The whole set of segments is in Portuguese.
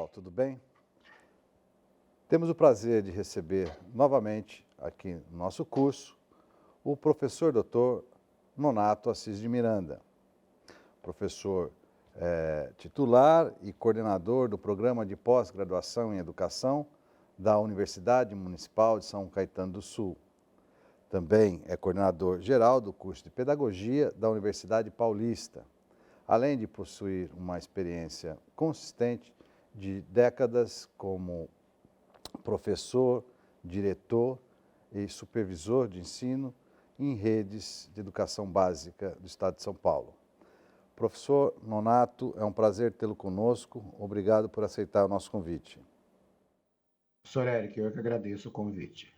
pessoal, tudo bem? Temos o prazer de receber novamente aqui no nosso curso o professor Dr. Nonato Assis de Miranda, professor titular e coordenador do Programa de Pós-Graduação em Educação da Universidade Municipal de São Caetano do Sul. Também é coordenador geral do curso de Pedagogia da Universidade Paulista, além de possuir uma experiência consistente de décadas como professor, diretor e supervisor de ensino em redes de educação básica do Estado de São Paulo. Professor Nonato, é um prazer tê-lo conosco. Obrigado por aceitar o nosso convite. Professor Eric, eu que agradeço o convite.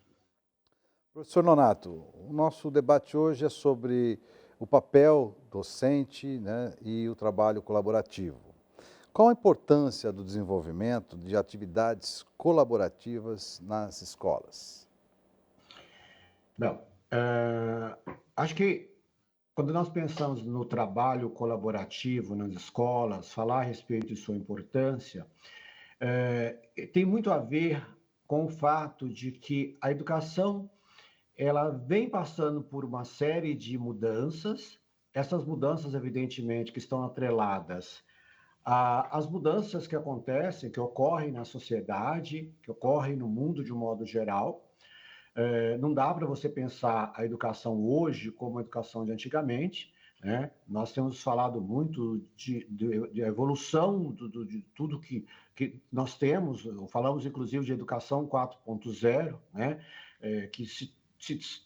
Professor Nonato, o nosso debate hoje é sobre o papel docente, né, e o trabalho colaborativo. Qual a importância do desenvolvimento de atividades colaborativas nas escolas? Bom, acho que quando nós pensamos no trabalho colaborativo nas escolas, falar a respeito de sua importância, tem muito a ver com o fato de que a educação ela vem passando por uma série de mudanças. Essas mudanças, evidentemente, que estão atreladas às mudanças que acontecem, que ocorrem na sociedade, que ocorrem no mundo de um modo geral. Não dá para você pensar a educação hoje como a educação de antigamente, né? Nós temos falado muito de evolução de tudo que nós temos, falamos inclusive de educação 4.0, né? Que se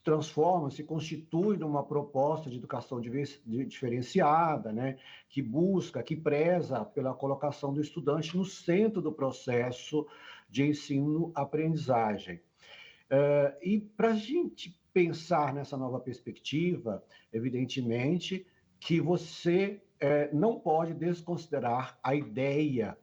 transforma, se constitui numa proposta de educação diferenciada, né? Que busca, que preza pela colocação do estudante no centro do processo de ensino-aprendizagem. E para a gente pensar nessa nova perspectiva, evidentemente que você não pode desconsiderar a ideia,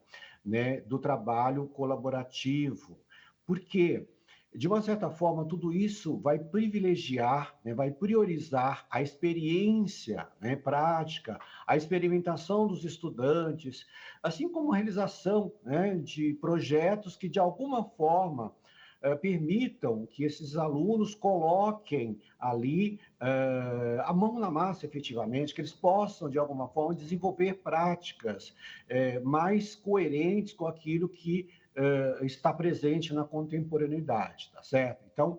né, do trabalho colaborativo, porque, de uma certa forma, tudo isso vai privilegiar, né, vai priorizar a experiência, né, prática, a experimentação dos estudantes, assim como a realização, né, de projetos que, de alguma forma, permitam que esses alunos coloquem ali a mão na massa, efetivamente, que eles possam, de alguma forma, desenvolver práticas mais coerentes com aquilo que está presente na contemporaneidade, tá certo? Então,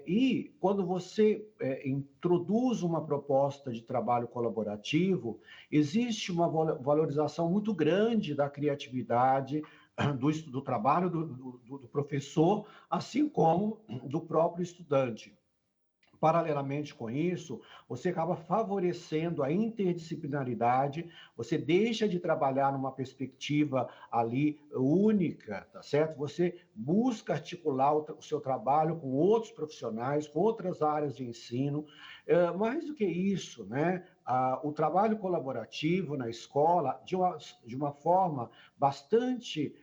e quando você introduz uma proposta de trabalho colaborativo, existe uma valorização muito grande da criatividade, do trabalho do professor, assim como do próprio estudante. Paralelamente com isso, você acaba favorecendo a interdisciplinaridade, você deixa de trabalhar numa perspectiva ali única, tá certo? Você busca articular o seu trabalho com outros profissionais, com outras áreas de ensino. Mais do que isso, né? O trabalho colaborativo na escola, de uma forma bastante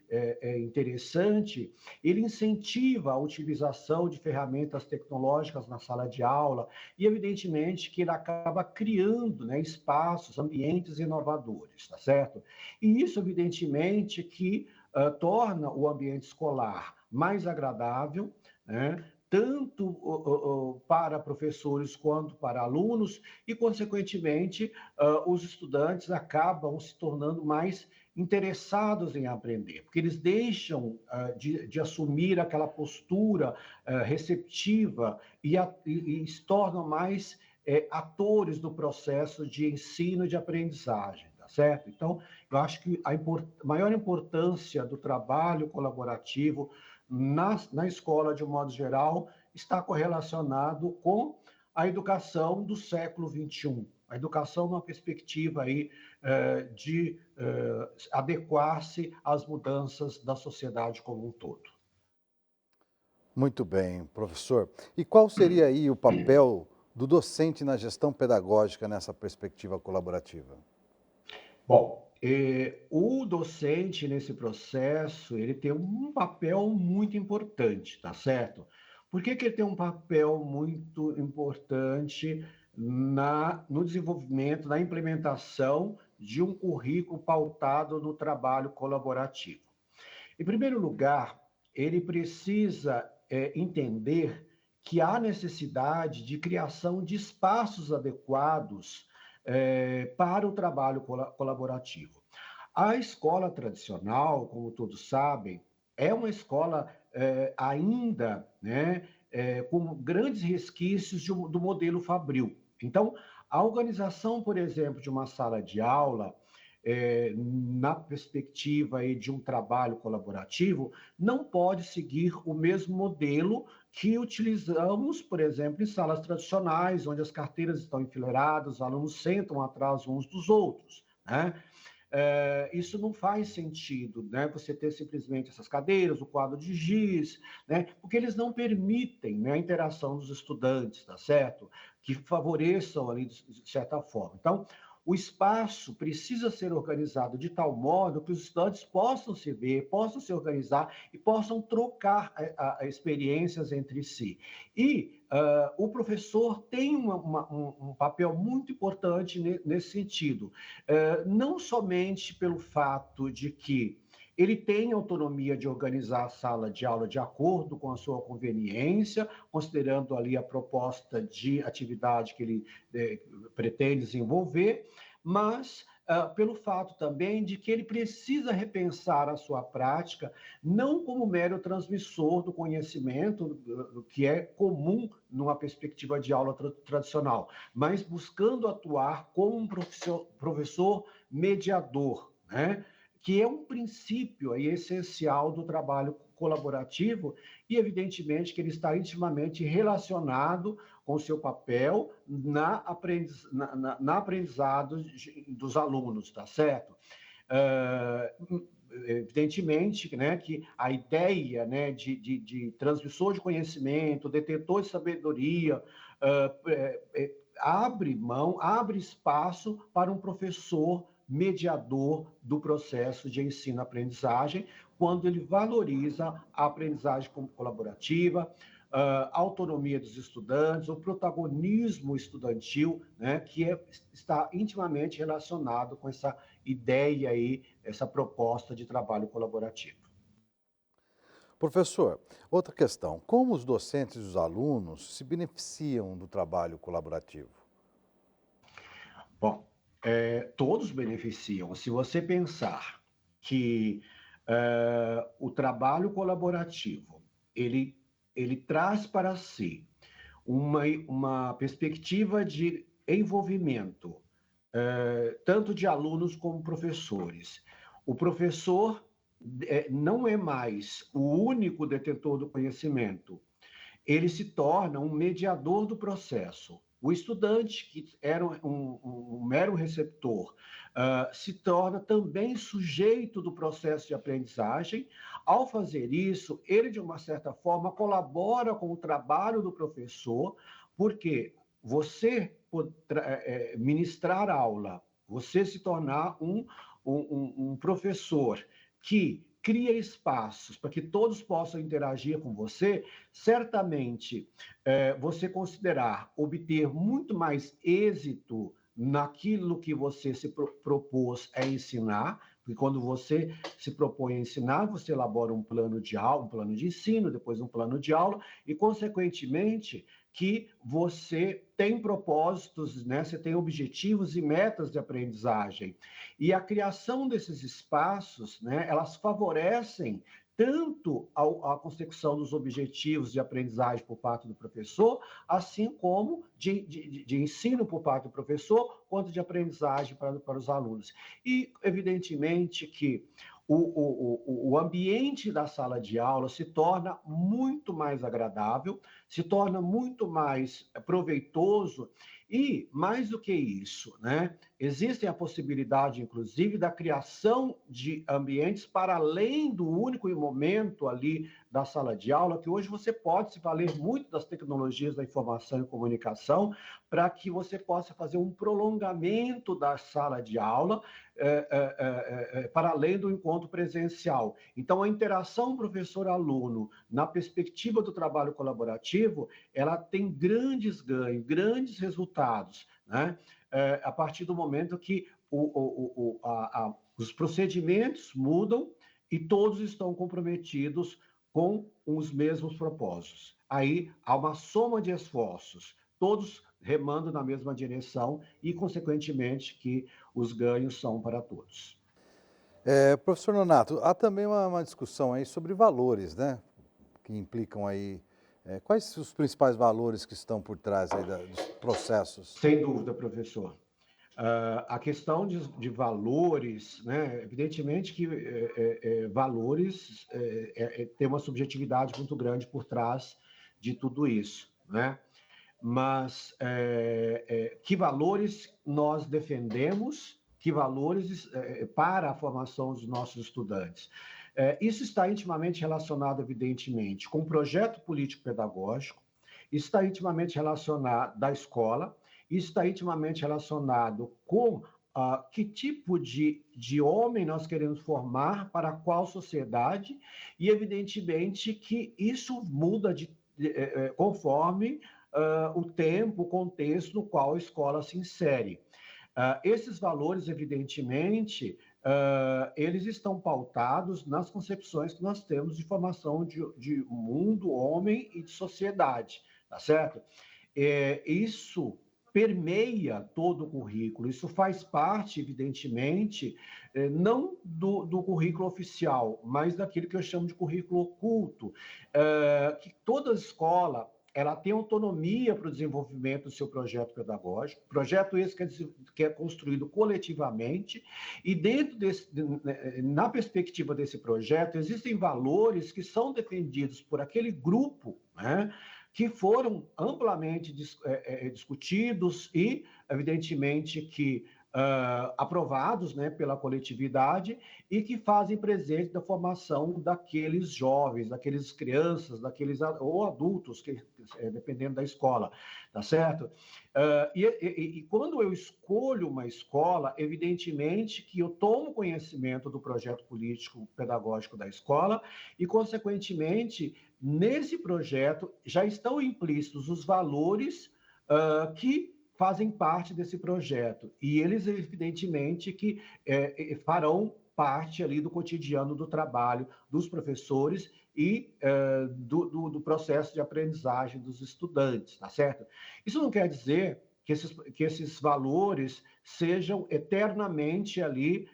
interessante, ele incentiva a utilização de ferramentas tecnológicas na sala de aula e, evidentemente, que ele acaba criando, né, espaços, ambientes inovadores, tá certo? E isso, evidentemente, que torna o ambiente escolar mais agradável, né? Tanto para professores quanto para alunos, e, consequentemente, os estudantes acabam se tornando mais interessados em aprender, porque eles deixam de assumir aquela postura receptiva e se tornam mais atores do processo de ensino e de aprendizagem, tá certo? Então, eu acho que a maior importância do trabalho colaborativo na escola, de um modo geral, está correlacionado com a educação do século XXI. A educação numa perspectiva aí de adequar-se às mudanças da sociedade como um todo. Muito bem, professor. E qual seria aí o papel do docente na gestão pedagógica nessa perspectiva colaborativa? Bom, o docente nesse processo, ele tem um papel muito importante, tá certo? Por que ele tem um papel muito importante no desenvolvimento, na implementação de um currículo pautado no trabalho colaborativo? Em primeiro lugar, ele precisa entender que há necessidade de criação de espaços adequados para o trabalho colaborativo. A escola tradicional, como todos sabem, é uma escola ainda, né, com grandes resquícios do modelo fabril. Então, a organização, por exemplo, de uma sala de aula, na perspectiva aí de um trabalho colaborativo, não pode seguir o mesmo modelo que utilizamos, por exemplo, em salas tradicionais, onde as carteiras estão enfileiradas, os alunos sentam atrás uns dos outros, né? Isso não faz sentido, né? Você ter simplesmente essas cadeiras, o quadro de giz, né? Porque eles não permitem, né, a interação dos estudantes, tá certo? Que favoreçam ali de certa forma. Então, o espaço precisa ser organizado de tal modo que os estudantes possam se ver, possam se organizar e possam trocar experiências entre si. E o professor tem um papel muito importante nesse sentido, não somente pelo fato de que ele tem autonomia de organizar a sala de aula de acordo com a sua conveniência, considerando ali a proposta de atividade que ele pretende desenvolver, mas pelo fato também de que ele precisa repensar a sua prática, não como mero transmissor do conhecimento, do que é comum numa perspectiva de aula tradicional, mas buscando atuar como um professor mediador, né? Que é um princípio aí essencial do trabalho colaborativo e, evidentemente, que ele está intimamente relacionado com o seu papel na aprendizado dos alunos, tá certo? Evidentemente, né, que a ideia, né, de transmissor de conhecimento, detentor de sabedoria, abre mão, abre espaço para um professor mediador do processo de ensino-aprendizagem, quando ele valoriza a aprendizagem colaborativa, a autonomia dos estudantes, o protagonismo estudantil, né, que está intimamente relacionado com essa ideia aí, essa proposta de trabalho colaborativo. Professor, outra questão: como os docentes e os alunos se beneficiam do trabalho colaborativo? Bom, todos beneficiam. Se você pensar que o trabalho colaborativo ele traz para si uma perspectiva de envolvimento, tanto de alunos como professores. O professor não é mais o único detentor do conhecimento, ele se torna um mediador do processo. O estudante, que era um mero receptor, se torna também sujeito do processo de aprendizagem. Ao fazer isso, ele, de uma certa forma, colabora com o trabalho do professor, porque você ministrar aula, você se tornar um professor que cria espaços para que todos possam interagir com você, certamente você considerar obter muito mais êxito naquilo que você se propôs a ensinar, porque quando você se propõe a ensinar, você elabora um plano de aula, um plano de ensino, depois um plano de aula, e, consequentemente, que você tem propósitos, né? Você tem objetivos e metas de aprendizagem. E a criação desses espaços, né, elas favorecem tanto a consecução dos objetivos de aprendizagem por parte do professor, assim como de ensino por parte do professor, quanto de aprendizagem para os alunos. E, evidentemente, que o ambiente da sala de aula se torna muito mais agradável, se torna muito mais proveitoso e, mais do que isso, né, existe a possibilidade, inclusive, da criação de ambientes para além do único momento ali da sala de aula, que hoje você pode se valer muito das tecnologias da informação e comunicação para que você possa fazer um prolongamento da sala de aula para além do encontro presencial. Então, a interação professor-aluno na perspectiva do trabalho colaborativo, ela tem grandes ganhos, grandes resultados, né? A partir do momento que os procedimentos mudam e todos estão comprometidos com os mesmos propósitos. Aí há uma soma de esforços, todos remando na mesma direção e, consequentemente, que os ganhos são para todos. Professor Nonato, há também uma discussão aí sobre valores, né? Que implicam aí, quais os principais valores que estão por trás aí dos processos? Sem dúvida, professor. A questão de valores, né? Evidentemente que valores tem uma subjetividade muito grande por trás de tudo isso, né? Mas que valores nós defendemos, que valores para a formação dos nossos estudantes? Isso está intimamente relacionado, evidentemente, com o projeto político-pedagógico, está intimamente relacionado da escola, está intimamente relacionado com que tipo de homem nós queremos formar para qual sociedade, e evidentemente que isso muda conforme o tempo, o contexto no qual a escola se insere. Esses valores, evidentemente, eles estão pautados nas concepções que nós temos de formação de mundo, homem e de sociedade, tá certo? Isso permeia todo o currículo, isso faz parte, evidentemente, não do currículo oficial, mas daquilo que eu chamo de currículo oculto, que toda escola ela tem autonomia para o desenvolvimento do seu projeto pedagógico, projeto esse que é construído coletivamente, e dentro na perspectiva desse projeto, existem valores que são defendidos por aquele grupo, né, que foram amplamente discutidos e, evidentemente, que aprovados, né, pela coletividade e que fazem presente da formação daqueles jovens, daqueles crianças, daqueles ou adultos, dependendo da escola, tá certo? E quando eu escolho uma escola, evidentemente que eu tomo conhecimento do projeto político pedagógico da escola e, consequentemente, nesse projeto já estão implícitos os valores que fazem parte desse projeto. E eles, evidentemente, que farão parte ali do cotidiano do trabalho dos professores e do processo de aprendizagem dos estudantes, tá certo? Isso não quer dizer que esses valores sejam eternamente ali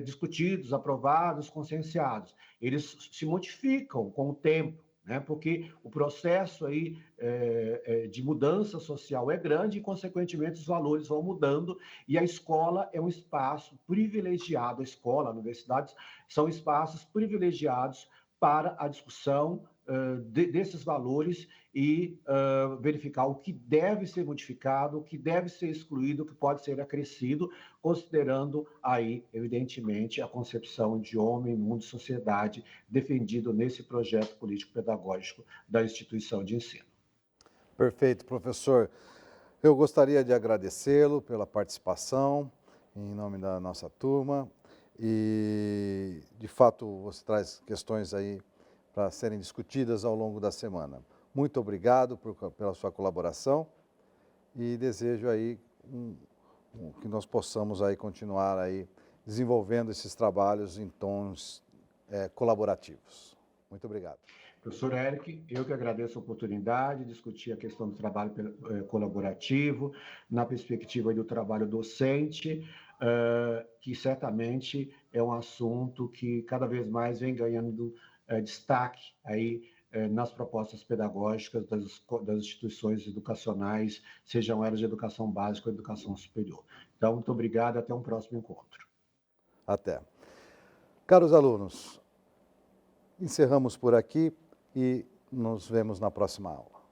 discutidos, aprovados, conscienciados. Eles se modificam com o tempo, né? Porque o processo aí de mudança social é grande e, consequentemente, os valores vão mudando e a escola é um espaço privilegiado, a escola, a universidade, são espaços privilegiados para a discussão desses valores e verificar o que deve ser modificado, o que deve ser excluído, o que pode ser acrescido, considerando aí, evidentemente, a concepção de homem, mundo e sociedade defendido nesse projeto político-pedagógico da instituição de ensino. Perfeito, professor. Eu gostaria de agradecê-lo pela participação em nome da nossa turma e, de fato, você traz questões aí para serem discutidas ao longo da semana. Muito obrigado pela sua colaboração e desejo aí que nós possamos aí continuar aí desenvolvendo esses trabalhos em tons colaborativos. Muito obrigado. Professor Eric, eu que agradeço a oportunidade de discutir a questão do trabalho colaborativo, na perspectiva do trabalho docente, que certamente é um assunto que cada vez mais vem ganhando destaque aí nas propostas pedagógicas das instituições educacionais, sejam elas de educação básica ou educação superior. Então, muito obrigado e até um próximo encontro. Até. Caros alunos, encerramos por aqui e nos vemos na próxima aula.